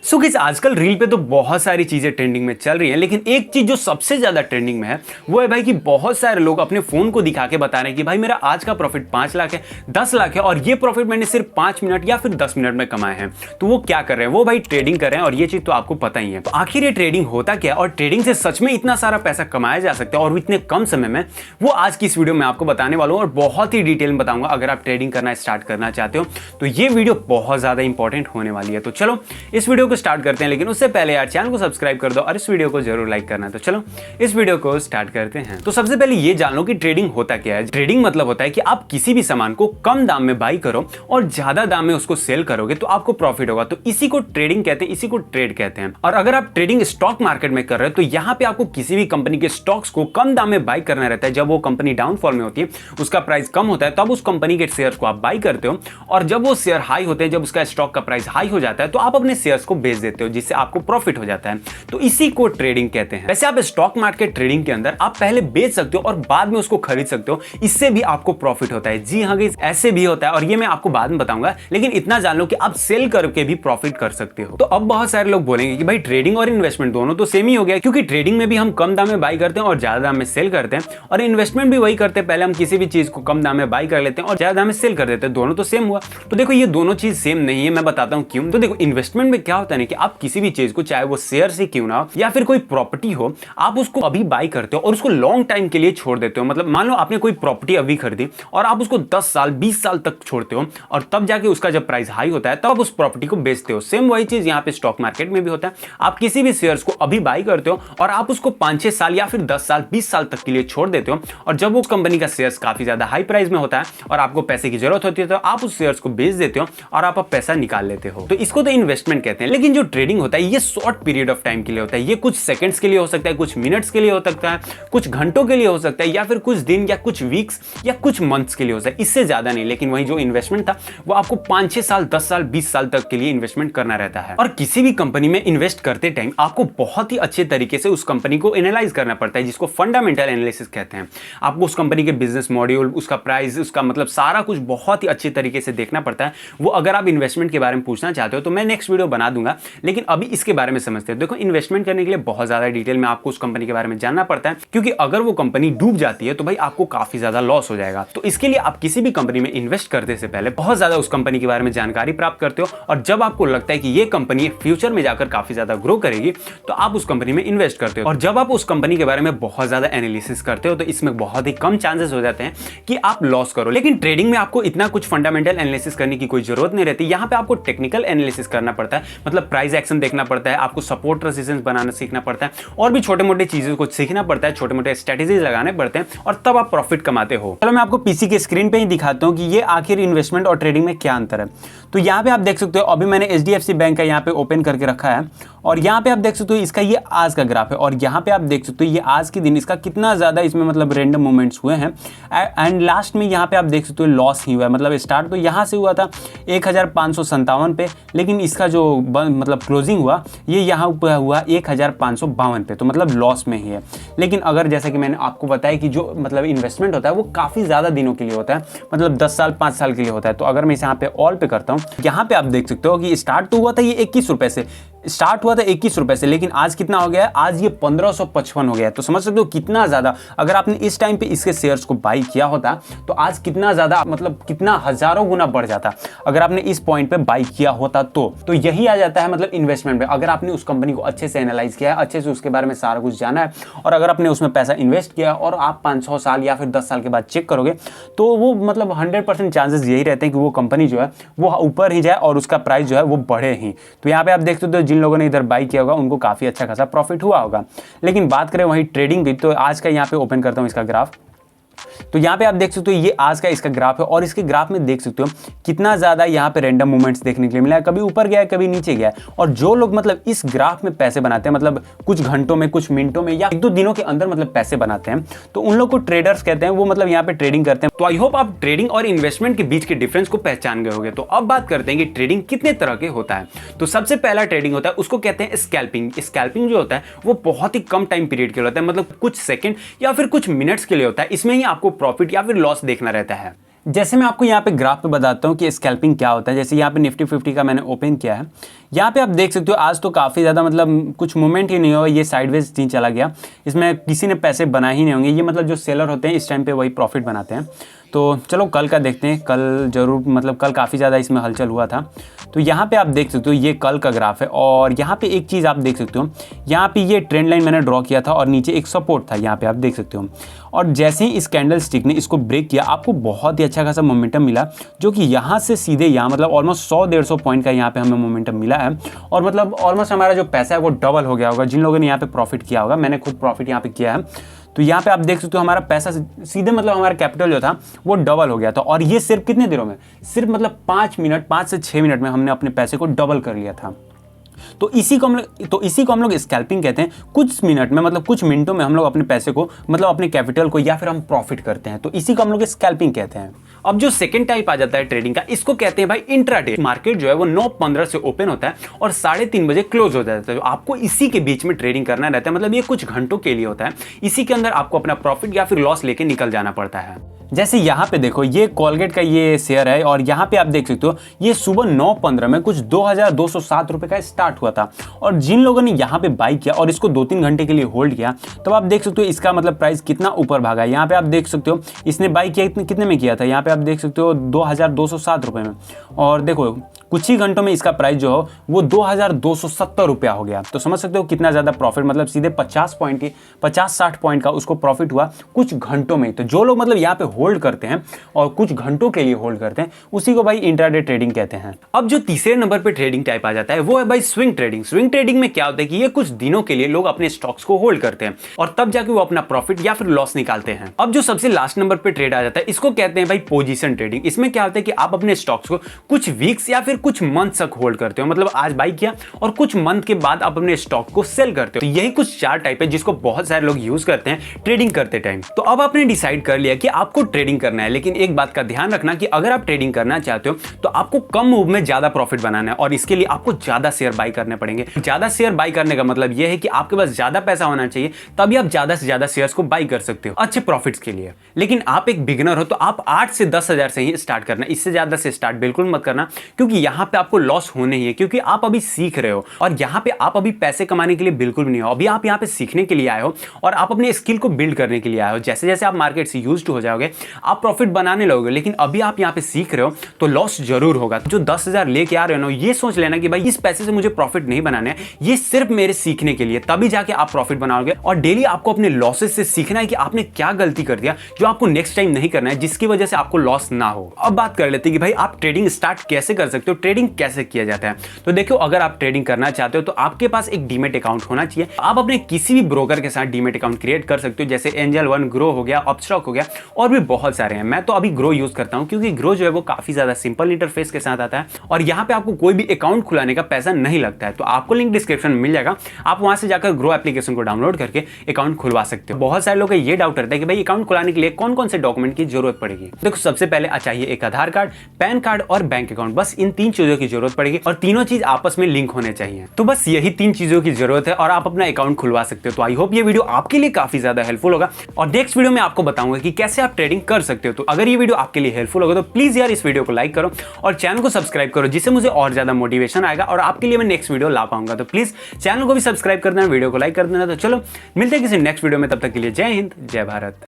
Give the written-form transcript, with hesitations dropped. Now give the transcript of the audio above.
So guys आजकल reel पे तो बहुत सारी चीजें ट्रेंडिंग में चल रही हैं, लेकिन एक चीज जो सबसे ज्यादा ट्रेंडिंग में है वो है भाई कि बहुत सारे लोग अपने फोन को दिखा के बता रहे हैं कि भाई मेरा आज का प्रॉफिट 5 लाख है, 10 लाख है और ये प्रॉफिट मैंने सिर्फ 5 मिनट या फिर 10 मिनट में कमाए हैं। तो वो क्या कर रहे हैं? वो भाई ट्रेडिंग कर रहे हैं और ये चीज तो आपको पता ही है। तो आखिर ये ट्रेडिंग होता क्या है और ट्रेडिंग से सच में इतना सारा पैसा कमाया जा सकता है और इतने कम समय में, वो आज की इस वीडियो में आपको बताने वाला हूं और बहुत ही डिटेल में बताऊंगा। अगर आप ट्रेडिंग करना स्टार्ट करना चाहते हो तो ये वीडियो बहुत ज्यादा इंपॉर्टेंट होने वाली है। तो चलो इस वीडियो को स्टार्ट करते हैं, लेकिन उससे पहले यार चैनल को सब्सक्राइब कर दो और इस वीडियो को जरूर लाइक करना। तो चलो इस वीडियो को स्टार्ट करते हैं। तो सबसे पहले ये जान लो कि ट्रेडिंग होता क्या है। ट्रेडिंग मतलब होता है कि आप किसी भी सामान को कम दाम में बाई करो और ज्यादा दाम में उसको सेल करोगे तो आपको प्रॉफिट होगा। तो इसी को ट्रेडिंग कहते हैं, इसी को ट्रेड कहते हैं। और अगर आप ट्रेडिंग स्टॉक मार्केट में कर रहे हो तो यहाँ पे आपको किसी भी कंपनी के स्टॉक्स को कम दाम में बाई करना रहता है। जब वो कंपनी डाउनफॉल में होती है, उसका प्राइस कम होता है, तब उस कंपनी के शेयर को आप बाई करते हो। और जब वो शेयर हाई होते हैं, जब उसका स्टॉक का प्राइस हाई हो जाता है, तो आप अपने शेयर्स को बेच देते हो, जिससे आपको प्रॉफिट हो जाता है। तो इसी को ट्रेडिंग कहते हैं। वैसे आप स्टॉक मार्केट ट्रेडिंग के अंदर आप पहले बेच सकते हो और बाद में उसको खरीद सकते हो, इससे भी आपको प्रॉफिट होता है। जी हाँ गाइस, ऐसे भी होता है और ये मैं आपको बाद में बताऊंगा, लेकिन इतना जान लो कि आप सेल करके भी प्रॉफिट कर सकते हो। तो अब बहुत सारे लोग बोलेंगे कि भाई ट्रेडिंग और इन्वेस्टमेंट दोनों तो सेम ही हो गया, क्योंकि ट्रेडिंग में भी हम कम दाम में बाई करते हैं और ज्यादा दाम में सेल करते हैं, और इन्वेस्टमेंट भी वही करते हैं। पहले हम किसी भी चीज को कम दाम में बाई कर लेते हैं और ज्यादा दाम में सेल कर देते हैं, दोनों तो सेम हुआ। तो देखो ये दोनों चीज सेम नहीं है, मैं बताता हूँ क्यों। तो देखो इन्वेस्टमेंट में क्या होता है ना कि आप किसी भी चीज को, चाहे वो शेयर से क्यों ना हो या फिर कोई प्रॉपर्टी हो, आप उसको अभी बाई करते हो और उसको लॉन्ग टाइम के लिए छोड़ देते हो। मतलब मान लो आपने कोई प्रॉपर्टी अभी खरीदी और आप उसको 10 साल 20 साल तक छोड़ते हो, और तब जाके उसका जब प्राइस हाई होता है तब आप उस प्रॉपर्टी को बेचते हो। सेम वही चीज यहाँ पे स्टॉक मार्केट में भी होता है। आप किसी भी शेयर्स को अभी बाई करते हो और आप उसको 5-6 साल या फिर 10 साल 20 साल तक के लिए छोड़ देते हो, और जब वो कंपनी का शेयर्स काफी ज्यादा हाई प्राइस में होता है और आपको पैसे की जरूरत होती है, तो आप उस शेयर्स को बेच देते हो और आप पैसा निकाल लेते हो। तो इसको तो इन्वेस्टमेंट कहते हैं। लेकिन जो ट्रेडिंग होता है ये शॉर्ट पीरियड ऑफ टाइम के लिए होता है। ये कुछ सेकंड्स के लिए हो सकता है, कुछ मिनट्स के लिए हो सकता है, कुछ घंटों के लिए हो सकता है, या फिर कुछ दिन या कुछ वीक्स या कुछ मंथ्स के लिए हो सकता है, इससे ज्यादा नहीं। लेकिन वही जो इन्वेस्टमेंट था वो आपको 5-6 साल 10 साल 20 साल तक के लिए इन्वेस्टमेंट करना रहता है। और किसी भी कंपनी में इन्वेस्ट करते टाइम आपको बहुत ही अच्छे तरीके से उस कंपनी को एनालाइज करना पड़ता है, जिसको फंडामेंटल एनालिसिस कहते हैं। आपको उस कंपनी के बिजनेस मॉड्यूल, उसका प्राइस, उसका मतलब सारा कुछ बहुत ही अच्छे तरीके से देखना पड़ता है। वो अगर आप इन्वेस्टमेंट के बारे में पूछना चाहते हो तो मैं नेक्स्ट वीडियो बना दूंगा, लेकिन अभी इसके बारे में समझते हैं। देखो इन्वेस्टमेंट करने के लिए बहुत ज्यादा डिटेल में आपको उस कंपनी के बारे में जानना पड़ता है, क्योंकि अगर वो कंपनी डूब जाती है तो भाई आपको काफी ज्यादा लॉस हो जाएगा। तो इसके लिए आप किसी भी कंपनी में इन्वेस्ट करने से पहले बहुत ज्यादा उस कंपनी के बारे में जानकारी प्राप्त करते हो, और जब आपको लगता है कि ये कंपनी फ्यूचर में जाकर काफी ज्यादा ग्रो करेगी तो आप उस कंपनी में इन्वेस्ट करते हो। और जब आप उस कंपनी के बारे में बहुत ज्यादा एनालिसिस करते हो तो इसमें बहुत ही कम चांसेस हो जाते हैं कि आप लॉस करो। लेकिन ट्रेडिंग में आपको इतना कुछ फंडामेंटल एनालिसिस करने की कोई जरूरत नहीं रहती। यहाँ पे आपको टेक्निकल एनालिसिस करना पड़ता है, मतलब प्राइस एक्शन देखना पड़ता है, आपको सपोर्ट रेजिस्टेंस बनाना सीखना पड़ता है, और भी छोटे मोटे चीजों को सीखना पड़ता है, छोटे मोटे स्ट्रेटेजीज लगाने पड़ते हैं, और तब आप प्रॉफिट कमाते हो। चलो मैं आपको पीसी के स्क्रीन पे ही दिखाता हूँ कि ये आखिर इन्वेस्टमेंट और ट्रेडिंग में क्या अंतर है। तो यहाँ पे आप देख सकते हो, अभी मैंने HDFC बैंक का यहाँ पे ओपन करके रखा है, और यहाँ पे आप देख सकते हो इसका ये आज का ग्राफ है, और यहाँ पे आप देख सकते हो ये आज के दिन इसका कितना ज्यादा इसमें मतलब रैंडम मूवमेंट्स हुए हैं। एंड लास्ट में यहाँ पे आप देख सकते हो लॉस ही हुआ है। मतलब स्टार्ट तो यहाँ से हुआ था 1557 पे, लेकिन इसका जो मतलब क्लोजिंग हुआ ये यहाँ ऊपर हुआ 1552 पे, तो मतलब लॉस में ही है। लेकिन अगर जैसा कि मैंने आपको बताया कि जो मतलब इन्वेस्टमेंट होता है वो काफ़ी ज़्यादा दिनों के लिए होता है, मतलब 10 साल 5 साल के लिए होता है। तो अगर मैं इसे यहाँ पे ऑल पे करता हूँ, यहाँ पे आप देख सकते हो कि स्टार्ट तो हुआ था ये 21 रुपए से, स्टार्ट हुआ था 21 रुपए से, लेकिन आज कितना हो गया है? आज ये 1555 हो गया है। तो समझ सकते हो कितना ज्यादा, अगर आपने इस टाइम पे इसके शेयर्स को बाई किया होता तो आज कितना ज्यादा, मतलब कितना हजारों गुना बढ़ जाता अगर आपने इस पॉइंट पे बाई किया होता। तो यही आ जाता है मतलब इन्वेस्टमेंट में। अगर आपने उस कंपनी को अच्छे से एनालाइज किया है, अच्छे से उसके बारे में सारा कुछ जाना है, और अगर आपने उसमें पैसा इन्वेस्ट किया और आप 500 साल या फिर 10 साल के बाद चेक करोगे, तो वो मतलब 100% चांसेस यही रहते हैं कि वो कंपनी जो है वो ऊपर ही जाए और उसका प्राइस जो है वो बढ़े ही। तो यहाँ पे आप देख सकते हो जिन लोगों ने इधर बाई किया होगा उनको काफी अच्छा खासा प्रॉफिट हुआ होगा। लेकिन बात करें वही ट्रेडिंग की, तो आज का यहाँ पे ओपन करता हूँ इसका ग्राफ। तो यहाँ पे आप देख सकते हो ये आज का इसका ग्राफ है, और इसके ग्राफ में देख सकते हो कितना ज्यादा यहाँ पे रैंडम मूवमेंट्स देखने के लिए मिला है। कभी ऊपर गया है, कभी नीचे गया है। और जो लोग मतलब इस ग्राफ में पैसे बनाते हैं, मतलब कुछ घंटों में, कुछ मिनटों में या 1-2 दिनों के अंदर मतलब पैसे बनाते हैं, तो उन लोग को ट्रेडर्स कहते हैं। वो मतलब यहाँ पे ट्रेडिंग करते हैं। तो आई होप आप ट्रेडिंग और इन्वेस्टमेंट के बीच के डिफरेंस को पहचान गए होंगे। तो अब बात करते हैं कि ट्रेडिंग कितने तरह के होता है। तो सबसे पहला ट्रेडिंग होता है, उसको कहते हैं स्कैल्पिंग। स्कैल्पिंग जो होता है वो बहुत ही कम टाइम पीरियड के लिए होता है, मतलब कुछ सेकंड या फिर कुछ मिनट्स के लिए होता है। इसमें ही आपको प्रॉफिट या फिर लॉस देखना रहता है। जैसे मैं आपको यहाँ पे ग्राफ पे बताता हूँ कि स्कैल्पिंग क्या होता है। जैसे यहाँ पे निफ्टी 50 का मैंने ओपन किया है, यहाँ पे आप देख सकते हो आज तो काफ़ी ज़्यादा मतलब कुछ मूवमेंट ही नहीं हुआ, ये साइडवेज नहीं चला गया, इसमें किसी ने पैसे बनाए ही नहीं होंगे। ये मतलब जो सेलर होते हैं इस टाइम पे वही प्रॉफिट बनाते हैं। तो चलो कल का देखते हैं, कल जरूर मतलब कल काफ़ी ज़्यादा इसमें हलचल हुआ था। तो यहाँ पे आप देख सकते हो ये कल का ग्राफ है, और यहाँ पे एक चीज़ आप देख सकते हो, यहाँ पे ये ट्रेंड लाइन मैंने ड्रॉ किया था और नीचे एक सपोर्ट था, यहाँ पे आप देख सकते हो। और जैसे ही इस कैंडल स्टिक ने इसको ब्रेक किया, आपको बहुत ही अच्छा खासा मोमेंटम मिला, जो कि यहाँ से सीधे यहाँ मतलब ऑलमोस्ट 100-150 पॉइंट का यहाँ पे हमें मोमेंटम मिला है। और मतलब ऑलमोस्ट हमारा जो पैसा है वो डबल हो गया होगा। जिन लोगों ने यहाँ पे प्रॉफिट किया होगा, मैंने खुद प्रॉफिट यहाँ पे किया है, तो यहाँ पे आप देख सकते हो हमारा पैसा सीधे मतलब हमारा कैपिटल जो था वो डबल हो गया था। और ये सिर्फ कितने दिनों में, सिर्फ मतलब 5 से 6 मिनट में हमने अपने पैसे को डबल कर लिया था। तो इसी को हम लोग स्कैल्पिंग कहते हैं। कुछ मिनट में मतलब कुछ मिनटों में हम लोग अपने पैसे को मतलब अपने कैपिटल को या फिर हम प्रॉफिट करते हैं, तो इसी को हम लोग स्कैल्पिंग कहते हैं। अब जो सेकंड टाइप आ जाता है ट्रेडिंग का, इसको कहते हैं भाई इंट्राडे। मार्केट जो है वो 9:15 से ओपन होता है और 3:30 बजे क्लोज हो जाता है। तो आपको इसी के बीच में ट्रेडिंग करना रहता है, मतलब ये कुछ घंटों के लिए होता है। इसी के अंदर आपको अपना प्रॉफिट या फिर लॉस लेके निकल जाना पड़ता है। जैसे यहाँ पे देखो ये कोलगेट का ये शेयर है, और यहाँ पे आप देख सकते हो ये सुबह 9:15 में कुछ 2207 रुपए का स्टार्ट हुआ था। और जिन लोगों ने यहाँ पे बाई किया और इसको 2-3 घंटे के लिए होल्ड किया, तो आप देख सकते हो इसका मतलब प्राइस कितना ऊपर भागा है। यहाँ पे आप देख सकते हो इसने बाई किया कितने में किया था, यहाँ पे आप देख सकते हो 2207 रुपए में, और देखो कुछ ही घंटों में इसका प्राइस जो हो वो 2270 रुपया हो गया। तो समझ सकते हो कितना ज़्यादा प्रॉफिट, मतलब सीधे 50-60 पॉइंट का उसको प्रॉफिट हुआ कुछ घंटों में। तो जो लोग मतलब यहाँ पे होल्ड करते हैं और कुछ घंटों के लिए होल्ड करते हैं, उसी को भाई इंट्राडे ट्रेडिंग कहते हैं। अब जो तीसरे नंबर पे ट्रेडिंग टाइप आ जाता है वो है भाई स्विंग ट्रेडिंग। स्विंग ट्रेडिंग में क्या होता है कि ये कुछ दिनों के लिए लोग अपने स्टॉक्स को होल्ड करते हैं और तब जाके वो अपना प्रॉफिट या फिर लॉस निकालते हैं। अब जो सबसे लास्ट नंबर पे ट्रेड आ जाता है, इसको कहते हैं भाई पोजीशन ट्रेडिंग। इसमें क्या होता है कि आप अपने स्टॉक्स को कुछ वीक्स या फिर कुछ मंथ तक होल्ड करते हो, मतलब आज बाई किया और कुछ मंथ के बाद आप अपने स्टॉक को सेल करते हो। तो यही कुछ 4 टाइप है जिसको बहुत सारे लोग यूज करते हैं ट्रेडिंग करते टाइम। तो अब आपने डिसाइड कर लिया कि आपको ट्रेडिंग करना है, लेकिन एक बात का ध्यान रखना कि अगर आप ट्रेडिंग करना चाहते हो तो आपको कम मूव में ज्यादा प्रॉफिट बनाना है, और इसके लिए आपको ज्यादा शेयर बाई करने पड़ेंगे। ज्यादा शेयर बाई करने का मतलब यह है कि आपके पास ज्यादा पैसा होना चाहिए, तभी आप ज्यादा से ज्यादा शेयर्स को बाई कर सकते हो अच्छे प्रॉफिट्स के लिए। लेकिन आप एक बिगिनर हो तो आप 8 से 10 हजार से ही स्टार्ट करना, इससे ज्यादा से स्टार्ट बिल्कुल मत करना, क्योंकि यहाँ पे आपको लॉस होने ही है, क्योंकि आप अभी सीख रहे हो और यहाँ पे आप अभी पैसे कमाने के लिए बिल्कुल भी नहीं हो। अभी आप यहाँ पे सीखने के लिए आए हो और आप अपने स्किल को बिल्ड करने के लिए आए हो। जैसे जैसे आप मार्केट से यूज्ड हो जाओगे आप प्रॉफिट बनाने लगोगे, लेकिन अभी आप यहाँ पे सीख रहे हो तो लॉस जरूर होगा। जो 10,000 लेके आ रहे हो ना, ये सोच लेना कि भाई इस पैसे से मुझे प्रॉफिट नहीं बनाना है, ये सिर्फ मेरे सीखने के लिए, तभी जाके आप प्रॉफिट बनाओगे। और डेली आपको अपने लॉसेस से सीखना है कि आपने क्या गलती कर दिया जो आपको नेक्स्ट टाइम नहीं करना है, जिसकी वजह से आपको लॉस ना हो। अब बात कर लेते हैं कि भाई आप ट्रेडिंग स्टार्ट कैसे कर सकते हो, ट्रेडिंग कैसे किया जाता है। तो देखो, अगर आप ट्रेडिंग करना चाहते हो तो आपके पास एक डीमेट अकाउंट होना चाहिए। आप अपने किसी भी ब्रोकर के साथ डीमेट अकाउंट क्रिएट कर सकते हो, जैसे एंजल वन, ग्रो हो गया, अपस्टॉक हो गया, और भी बहुत सारे हैं। मैं तो अभी ग्रो यूज करता हूं क्योंकि ग्रो जो है वो काफी ज्यादा सिंपल इंटरफेस के साथ आता है और यहाँ पे आपको कोई भी अकाउंट खुलाने का पैसा नहीं लगता है। तो आपको लिंक डिस्क्रिप्शन में मिल जाएगा, आप वहां से जाकर ग्रो एप्लीकेशन को डाउनलोड करके अकाउंट खुलवा सकते हो। बहुत सारे लोग का ये डाउट रहता है कि भाई अकाउंट खुलाने के लिए कौन कौन से डॉक्यूमेंट की जरूरत पड़ेगी। देखो, सबसे पहले चाहिए एक आधार कार्ड, पैन कार्ड और बैंक अकाउंट। बस इन 3 चीजों की जरूरत पड़ेगी और तीनों चीज आपस में लिंक होने चाहिए। तो बस यही 3 चीजों की जरूरत है और आप अपना अकाउंट खुलवा सकते हो। तो आई होप ये वीडियो आपके लिए काफी ज्यादा हेल्पफुल होगा और नेक्स्ट वीडियो में आपको बताऊंगा कि कैसे आप ट्रेडिंग कर सकते हो। तो अगर ये वीडियो आपके लिए हेल्पफुल होगा तो प्लीज यार इस वीडियो को लाइक करो और चैनल को सब्सक्राइब करो, जिससे मुझे और ज्यादा मोटिवेशन आएगा और आपके लिए मैं नेक्स्ट वीडियो ला पाऊंगा। तो प्लीज चैनल को भी सब्सक्राइब कर देना, वीडियो को लाइक कर देना। तो चलो मिलते हैं किसी नेक्स्ट वीडियो में, तब तक के लिए जय हिंद, जय भारत।